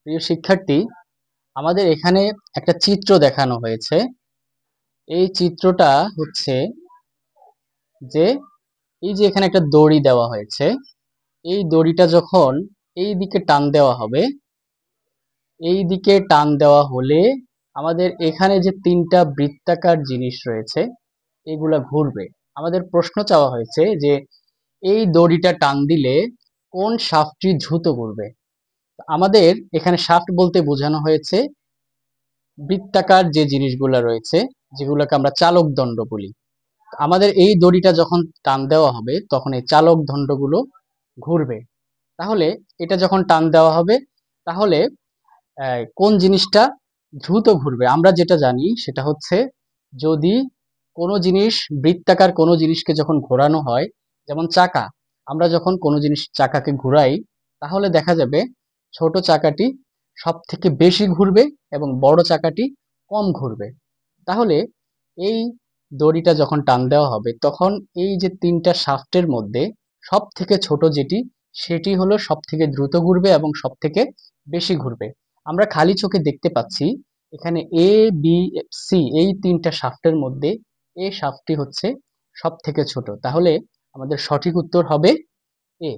প্রিয় শিক্ষার্থী, আমাদের এখানে একটা চিত্র দেখানো হয়েছে। এই চিত্রটা হচ্ছে যে এই যে এখানে একটা দড়ি দেওয়া হয়েছে। এই দড়িটা যখন এই দিকে টান দেওয়া হবে, এই দিকে টান দেওয়া হলে আমাদের এখানে যে তিনটা বৃত্তাকার জিনিস রয়েছে এগুলা ঘুরবে। আমাদের প্রশ্ন চাওয়া হয়েছে যে এই দড়িটা টান দিলে কোন শাফটটি দ্রুত ঘুরবে। আমাদের এখানে শাফট বলতে বোঝানো হয়েছে বৃত্তাকার যে জিনিসগুলো রয়েছে, যেগুলোকে আমরা চালক দণ্ড বলি। আমাদের এই দড়িটা যখন টান দেওয়া হবে তখন এই চালক দণ্ডগুলো ঘুরবে। তাহলে এটা যখন টান দেওয়া হবে তাহলে কোন জিনিসটা দ্রুত ঘুরবে? আমরা যেটা জানি সেটা হচ্ছে, যদি কোনো জিনিস বৃত্তাকার কোনো জিনিসকে যখন ঘোরানো হয়, যেমন চাকা, আমরা যখন কোনো জিনিস চাকাকে ঘুরাই তাহলে দেখা যাবে ছোট চাকাটি সব থেকে বেশি ঘুরবে এবং বড় চাকাটি কম ঘুরবে। তাহলে এই দড়িটা যখন টান দেওয়া হবে তখন এই যে তিনটা শাফটের মধ্যে সব থেকে ছোট যেটি, সেটি হলো সব থেকে দ্রুত ঘুরবে এবং সব থেকে বেশি ঘুরবে। আমরা খালি চোখে দেখতে পাচ্ছি এখানে এ বি সি এই তিনটা শাফটের মধ্যে এ শাফটটি হচ্ছে সব থেকে ছোট। তাহলে আমাদের সঠিক উত্তর হবে এ।